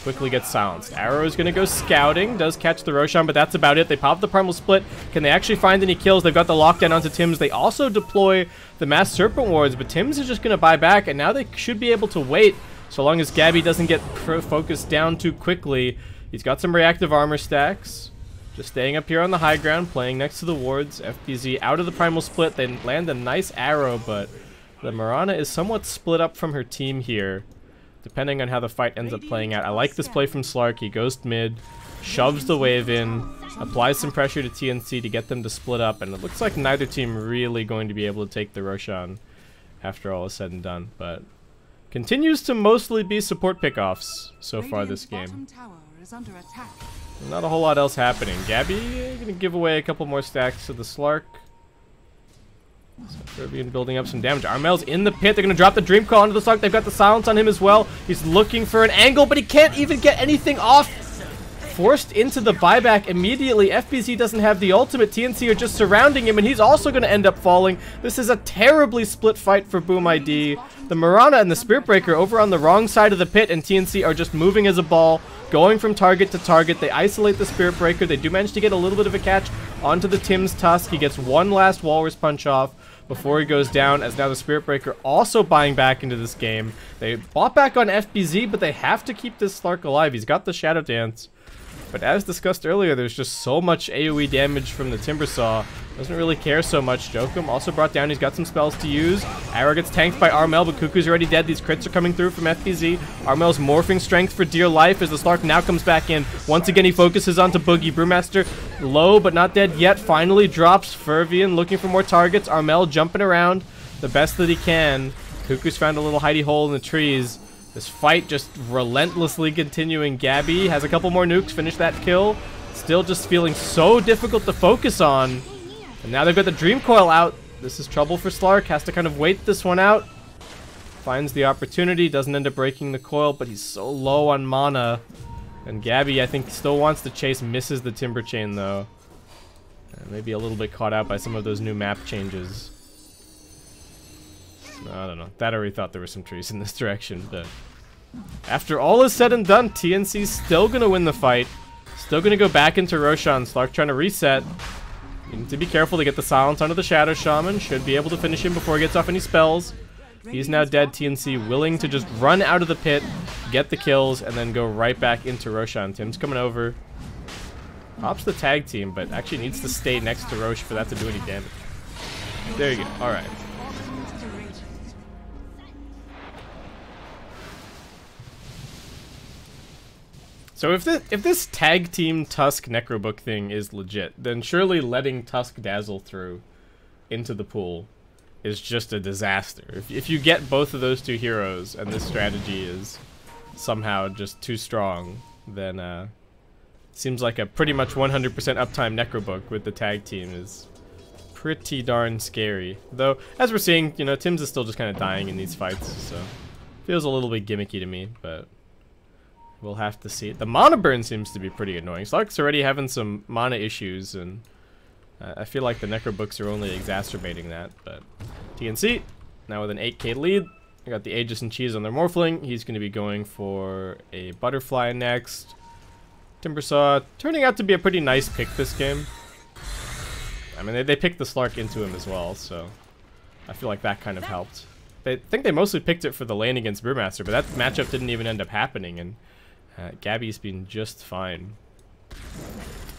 A: Quickly gets silenced. Arrow is going to go scouting. Does catch the Roshan, but that's about it. They pop the Primal Split. Can they actually find any kills? They've got the lockdown onto Tims. They also deploy the Mass Serpent Wards, but Tims is just going to buy back, and now they should be able to wait so long as Gabby doesn't get focused down too quickly. He's got some reactive armor stacks. Just staying up here on the high ground, playing next to the wards. FBZ out of the Primal Split. They land a nice arrow, but the Mirana is somewhat split up from her team here, depending on how the fight ends up playing out. I like this play from Slark. He goes mid, shoves the wave in, applies some pressure to TNC to get them to split up, and it looks like neither team really going to be able to take the Roshan after all is said and done, but continues to mostly be support pickoffs so far this game. Not a whole lot else happening. Gabby gonna give away a couple more stacks to the Slark. So building up some damage. Armel's in the pit. They're going to drop the Dream Call onto the Slark. They've got the silence on him as well. He's looking for an angle, but he can't even get anything off. Forced into the buyback immediately. FBZ doesn't have the ultimate. TNC are just surrounding him, and he's also going to end up falling. This is a terribly split fight for Boom ID. The Mirana and the Spirit Breaker over on the wrong side of the pit, and TNC are just moving as a ball, going from target to target. They isolate the Spirit Breaker. They do manage to get a little bit of a catch onto the Tim's Tusk. He gets one last Walrus Punch off before he goes down, as now the Spirit Breaker also buying back into this game. They bought back on FBZ, but they have to keep this Slark alive. He's got the Shadow Dance. But as discussed earlier, there's just so much AoE damage from the Timbersaw. Doesn't really care so much. Jokum also brought down. He's got some spells to use. Arrow gets tanked by Armel, but Cuckoo's already dead. These crits are coming through from FBZ. Armel's morphing strength for dear life as the Slark now comes back in. Once again, he focuses onto Boogie. Brewmaster low, but not dead yet. Finally drops Fervian, looking for more targets. Armel jumping around the best that he can. Cuckoo's found a little hidey hole in the trees. This fight just relentlessly continuing. Gabby has a couple more nukes, finish that kill. Still just feeling so difficult to focus on. And now they've got the Dream Coil out. This is trouble for Slark, has to kind of wait this one out. Finds the opportunity, doesn't end up breaking the coil, but he's so low on mana. And Gabby, I think, still wants to chase, misses the Timber Chain though. Maybe a little bit caught out by some of those new map changes. I don't know. That already thought there were some trees in this direction, but after all is said and done, TNC's still gonna win the fight. Still gonna go back into Roshan. Slark trying to reset. You need to be careful to get the silence onto the Shadow Shaman. Should be able to finish him before he gets off any spells. He's now dead. TNC willing to just run out of the pit, get the kills, and then go right back into Roshan. Tim's coming over. Pops the tag team, but actually needs to stay next to Roche for that to do any damage. There you go. Alright. So if this tag team Tusk Necrobook thing is legit, then surely letting Tusk Dazzle through into the pool is just a disaster. If you get both of those two heroes and this strategy is somehow just too strong, then it seems like a pretty much 100% uptime Necrobook with the tag team is pretty darn scary. Though, as we're seeing, you know, Tim's is still just kind of dying in these fights, so feels a little bit gimmicky to me, but we'll have to see. The mana burn seems to be pretty annoying. Slark's already having some mana issues, and I feel like the Necrobooks are only exacerbating that. But TNC, now with an 8k lead. I got the Aegis and Cheese on their Morphling. He's going to be going for a Butterfly next. Timbersaw turning out to be a pretty nice pick this game. I mean, they picked the Slark into him as well, so I feel like that kind of helped. I think they mostly picked it for the lane against Brewmaster, but that matchup didn't even end up happening, and Gabby's been just fine.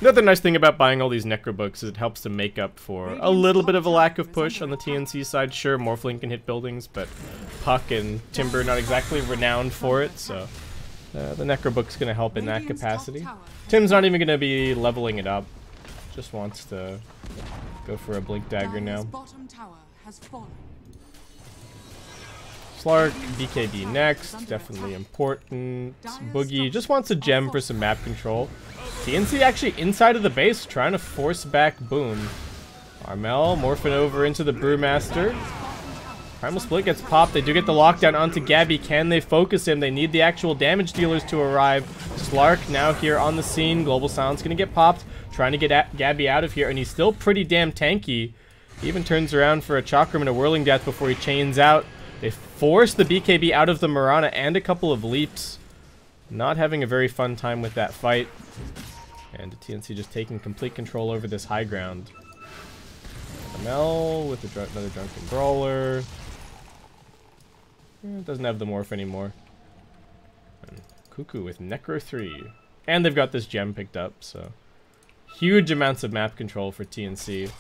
A: Another nice thing about buying all these Necro books is it helps to make up for a little bit of a lack of push on the TNC side. Sure, Morphling can hit buildings, but Puck and Timber not exactly renowned for it, so the Necro book's going to help in that capacity. Tim's not even going to be leveling it up. Just wants to go for a Blink Dagger now. Slark, BKB next, definitely important. Boogie just wants a gem for some map control. TNC actually inside of the base trying to force back Boom. Armel morphing over into the Brewmaster. Primal Split gets popped. They do get the lockdown onto Gabby. Can they focus him? They need the actual damage dealers to arrive. Slark now here on the scene. Global Silence going to get popped. Trying to get Gabby out of here, and he's still pretty damn tanky. He even turns around for a Chakram and a Whirling Death before he chains out. They force the BKB out of the Mirana and a couple of leaps. Not having a very fun time with that fight. And the TNC just taking complete control over this high ground. Mel with another Drunken Brawler. Doesn't have the morph anymore. And Cuckoo with Necro 3. And they've got this gem picked up, so huge amounts of map control for TNC.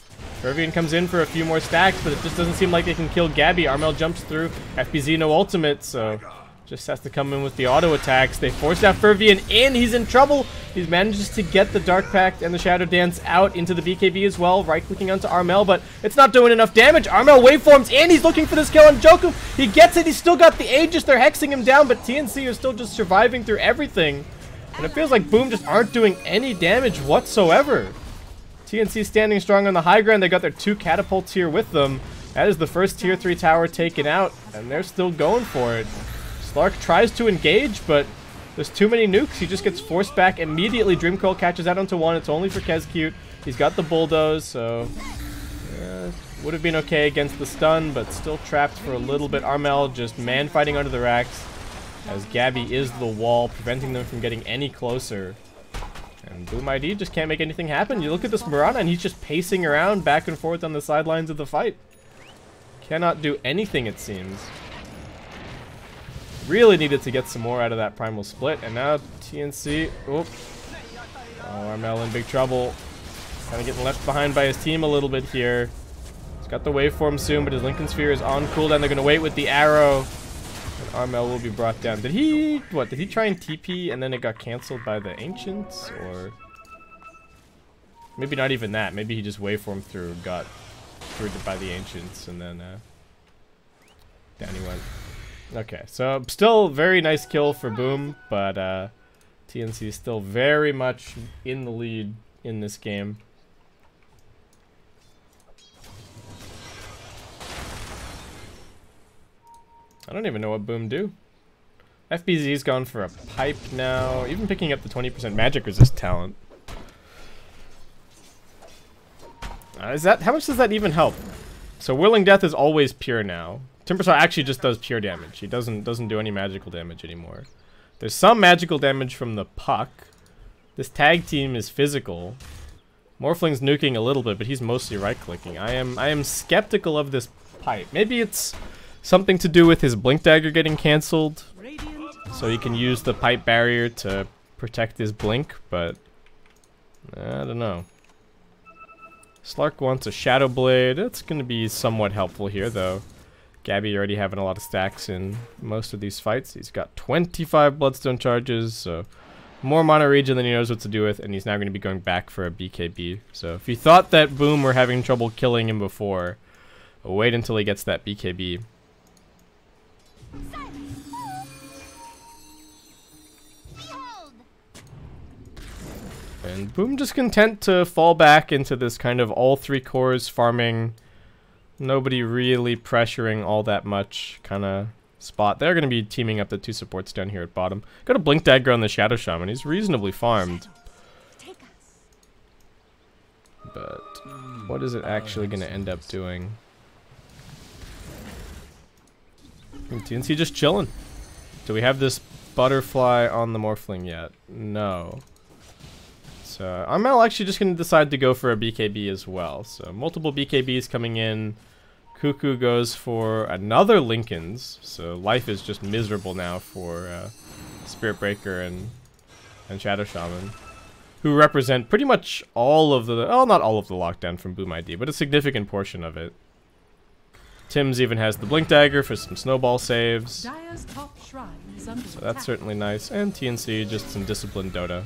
A: Fervian comes in for a few more stacks, but it just doesn't seem like they can kill Gabby. Armel jumps through. FBZ no ultimate, so just has to come in with the auto attacks. They force that Fervian in. He's in trouble. He manages to get the Dark Pact and the Shadow Dance out into the BKB as well, right-clicking onto Armel, but it's not doing enough damage. Armel waveforms in. He's looking for this kill on Joku. He gets it. He's still got the Aegis. They're hexing him down, but TNC are still just surviving through everything. And it feels like Boom just aren't doing any damage whatsoever. TNC standing strong on the high ground. They got their 2 catapults here with them. That is the first tier 3 tower taken out, and they're still going for it. Slark tries to engage, but there's too many nukes. He just gets forced back immediately. Dreamcoil catches out onto one. It's only for Kezcute. He's got the bulldoze, so would have been okay against the stun, but still trapped for a little bit. Armel just man fighting under the racks, as Gabby is the wall, preventing them from getting any closer. And Boom ID just can't make anything happen. You look at this Mirana, and he's just pacing around back and forth on the sidelines of the fight. Cannot do anything, it seems. Really needed to get some more out of that Primal Split, and now TNC... Oh, Armel in big trouble. Kind of getting left behind by his team a little bit here. He's got the waveform soon, but his Lincoln Sphere is on cooldown. They're going to wait with the arrow. Armel will be brought down. Did he try and TP and then it got cancelled by the Ancients? Or maybe not even that. Maybe he just waveformed through, got through by the Ancients, and then down he went. Okay, so still very nice kill for Boom, but TNC is still very much in the lead in this game. I don't even know what Boom do. FBZ's gone for a pipe now, even picking up the 20% magic resist talent. How much does that even help? So Whirling Death is always pure now. Timbersaw actually just does pure damage. He doesn't do any magical damage anymore. There's some magical damage from the Puck. This tag team is physical. Morphling's nuking a little bit, but he's mostly right-clicking. I am skeptical of this pipe. Maybe it's something to do with his Blink Dagger getting cancelled, so he can use the pipe barrier to protect his blink, but I don't know. Slark wants a Shadow Blade. That's going to be somewhat helpful here, though. Gabby already having a lot of stacks in most of these fights. He's got 25 Bloodstone charges, so more mono regen than he knows what to do with, and he's now going to be going back for a BKB. So if you thought that Boom were having trouble killing him before, wait until he gets that BKB. And Boom just content to fall back into this kind of all 3 cores farming, nobody really pressuring all that much kind of spot. They're going to be teaming up the 2 supports down here at bottom. Got a Blink Dagger on the Shadow Shaman. He's reasonably farmed. But what is it actually going to end up doing? TNC just chilling. Do we have this butterfly on the Morphling yet? No. So I'm actually just going to decide to go for a BKB as well. So multiple BKBs coming in. Cuckoo goes for another Lincoln's. So life is just miserable now for Spirit Breaker and Shadow Shaman, who represent pretty much all of the, well, not all of the lockdown from Boom ID, but a significant portion of it. Tim's even has the Blink Dagger for some snowball saves. So that's certainly nice. And TNC, just some disciplined Dota.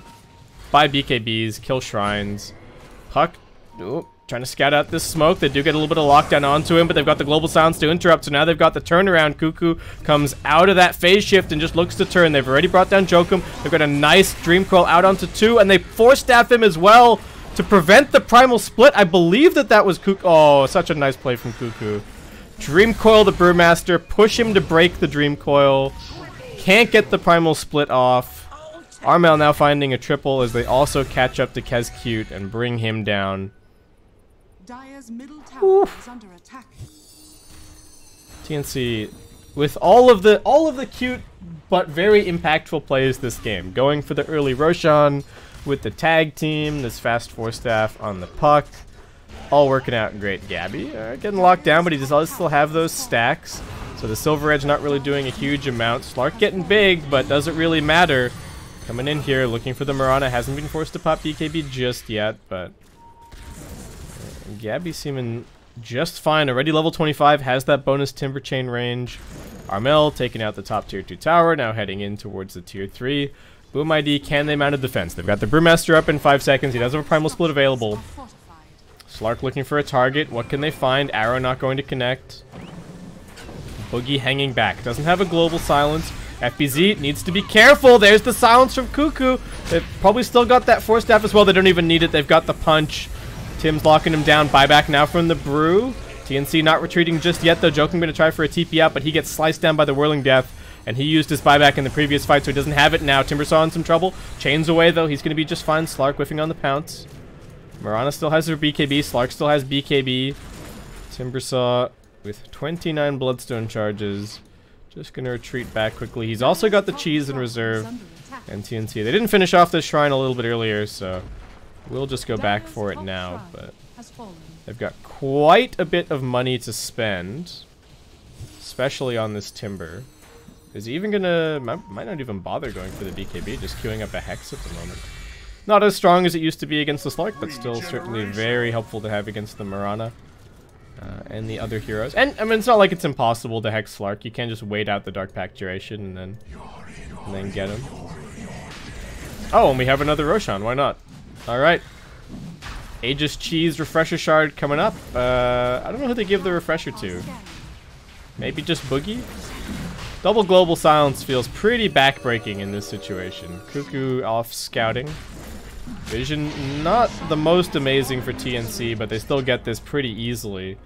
A: Buy BKBs, kill shrines. Puck, trying to scout out this smoke. They do get a little bit of lockdown onto him, but they've got the global silence to interrupt, so now they've got the turnaround. Cuckoo comes out of that phase shift and just looks to turn. They've already brought down Jokum. They've got a nice Dream Coil out onto 2, and they force staff him as well to prevent the primal split. I believe that was Cuckoo. Oh, such a nice play from Cuckoo. Dream Coil the Brewmaster, push him to break the Dream Coil. Can't get the primal split off. Armel now finding a triple as they also catch up to Kezcute and bring him down.
B: Dire's middle tower is under attack.
A: TNC with all of the cute but very impactful plays this game. Going for the early Roshan with the tag team, this fast 4-staff on the puck. All working out great. Gabby getting locked down, but he does still have those stacks. So the Silver Edge not really doing a huge amount. Slark getting big, but doesn't really matter. Coming in here, looking for the Mirana. Hasn't been forced to pop BKB just yet, but Gabby seeming just fine. Already level 25, has that bonus Timber Chain range. Armel taking out the top tier 2 tower, now heading in towards the tier 3. Boom ID, can they mount a defense? They've got the Brewmaster up in 5 seconds. He does have a primal split available. Slark looking for a target. What can they find? Arrow not going to connect. Boogie hanging back. Doesn't have a global silence. FBZ needs to be careful. There's the silence from Cuckoo. They've probably still got that 4-staff as well. They don't even need it. They've got the punch. Tim's locking him down. Buyback now from the Brew. TNC not retreating just yet, though. Joking going to try for a TP out, but he gets sliced down by the Whirling Death. And he used his buyback in the previous fight, so he doesn't have it now. Timbersaw in some trouble. Chains away, though. He's going to be just fine. Slark whiffing on the pounce. Mirana still has her BKB. Slark still has BKB. Timbersaw with 29 Bloodstone charges. Just going to retreat back quickly. He's also got the cheese in reserve. And TNC. They didn't finish off this shrine a little bit earlier, so we'll just go back for it now. But they've got quite a bit of money to spend, especially on this Timber. Is he even gonna... might not even bother going for the BKB, just queuing up a Hex at the moment. Not as strong as it used to be against the Slark, but still certainly very helpful to have against the Mirana. And the other heroes. And, I mean, it's not like it's impossible to Hex Slark. You can just wait out the Dark Pact duration and then get him. Oh, and we have another Roshan. Why not? Alright. Aegis Cheese Refresher Shard coming up. I don't know who they give the Refresher to. Maybe just Boogie? Double Global Silence feels pretty backbreaking in this situation. Cuckoo off scouting. Vision, not the most amazing for TNC, but they still get this pretty easily.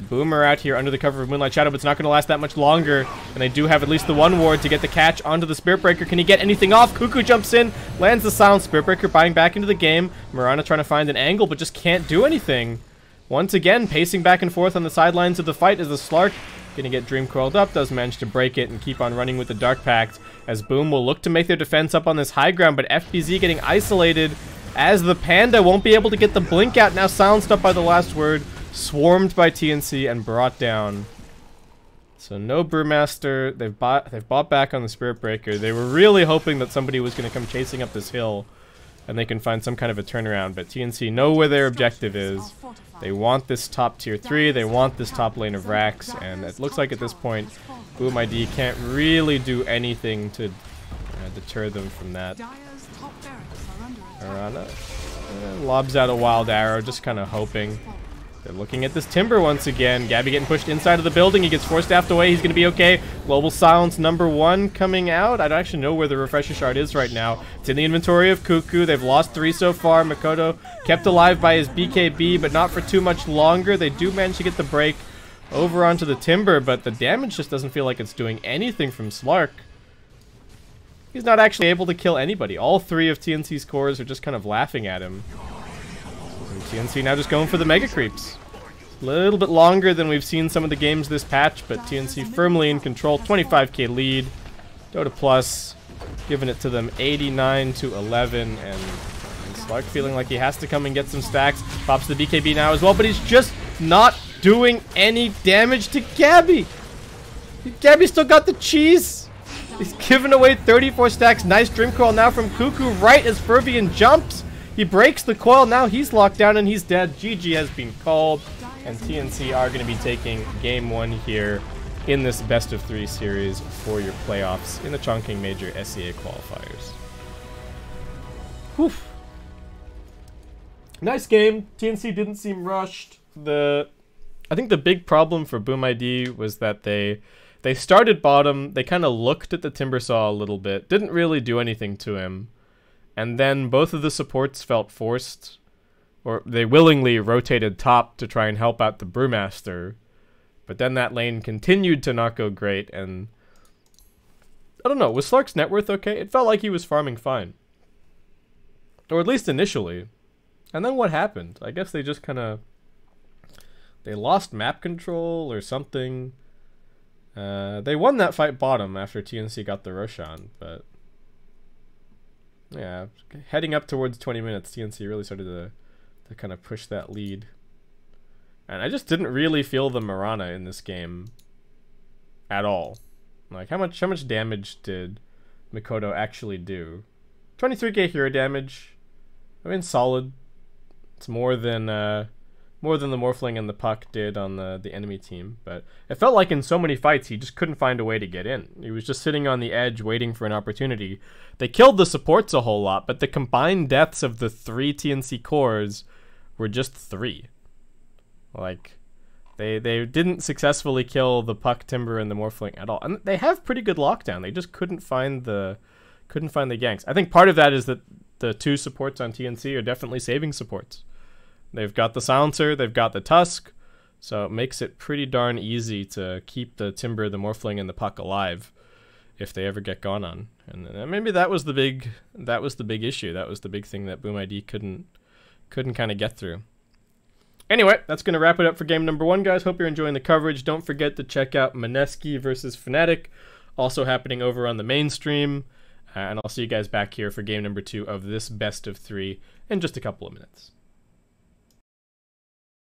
A: Boomer out here under the cover of Moonlight Shadow, but it's not going to last that much longer. And they do have at least the one ward to get the catch onto the Spirit Breaker. Can he get anything off? Cuckoo jumps in, lands the silence. Spirit Breaker buying back into the game. Mirana trying to find an angle, but just can't do anything. Once again, pacing back and forth on the sidelines of the fight is the Slark. Gonna get Dream Coiled up, does manage to break it and keep on running with the Dark Pact, as Boom will look to make their defense up on this high ground, but FBZ getting isolated as the Panda won't be able to get the blink out, now silenced up by the last word, swarmed by TNC and brought down. So no Brewmaster, they've bought back on the Spirit Breaker. They were really hoping that somebody was gonna come chasing up this hill and they can find some kind of a turnaround, but TNC know where their objective is. They want this top tier 3, they want this top lane of Rax, and it looks like at this point, Boom ID can't really do anything to deter them from that. Mirana lobs out a wild arrow, just kind of hoping. They're looking at this Timber once again. Gabby getting pushed inside of the building. He gets 4-staffed away. He's going to be okay. Global Silence #1 coming out. I don't actually know where the Refresher Shard is right now. It's in the inventory of Cuckoo. They've lost 3 so far. Makoto kept alive by his BKB, but not for too much longer. They do manage to get the break over onto the Timber, but the damage just doesn't feel like it's doing anything from Slark. He's not actually able to kill anybody. All 3 of TNC's cores are just kind of laughing at him. TNC now just going for the Mega Creeps. A little bit longer than we've seen some of the games this patch, but TNC firmly in control. 25k lead. Dota Plus giving it to them 89-11, and Slark feeling like he has to come and get some stacks. Pops the BKB now as well, but he's just not doing any damage to Gabby. Gabby still got the cheese. He's giving away 34 stacks. Nice Dream Coil now from Cuckoo right as Fervian jumps. He breaks the coil. Now he's locked down and he's dead. GG has been called. And TNC are going to be taking game 1 here in this best of 3 series for your playoffs in the Chongqing Major SEA qualifiers. Whew. Nice game. TNC didn't seem rushed. I think the big problem for Boom ID was that they started bottom. They kind of looked at the Timbersaw a little bit. Didn't really do anything to him. And then both of the supports felt forced. Or they willingly rotated top to try and help out the Brewmaster. But then that lane continued to not go great, and I don't know, was Slark's net worth okay? It felt like he was farming fine. Or at least initially. And then what happened? I guess they just kind of... They lost map control or something. They won that fight bottom after TNC got the Roshan, but... Yeah, heading up towards 20 minutes, TNC really started to kind of push that lead. And I just didn't really feel the Mirana in this game at all. Like, how much damage did Mikoto actually do? 23k hero damage. I mean, solid. It's more than the Morphling and the Puck did on the enemy team. But it felt like in so many fights, he just couldn't find a way to get in. He was just sitting on the edge waiting for an opportunity. They killed the supports a whole lot, but the combined deaths of the 3 TNC cores were just 3. Like, they didn't successfully kill the Puck, Timber, and the Morphling at all. And they have pretty good lockdown. They just couldn't find the ganks. I think part of that is that the 2 supports on TNC are definitely saving supports. They've got the Silencer, they've got the Tusk, so it makes it pretty darn easy to keep the Timber, the Morphling, and the Puck alive if they ever get gone on. And maybe that was the big issue. That was the big thing that Boom ID couldn't kind of get through. Anyway, that's going to wrap it up for game number 1, guys. Hope you're enjoying the coverage. Don't forget to check out Mineski versus Fnatic, also happening over on the mainstream. And I'll see you guys back here for game number 2 of this best of 3 in just a couple of minutes.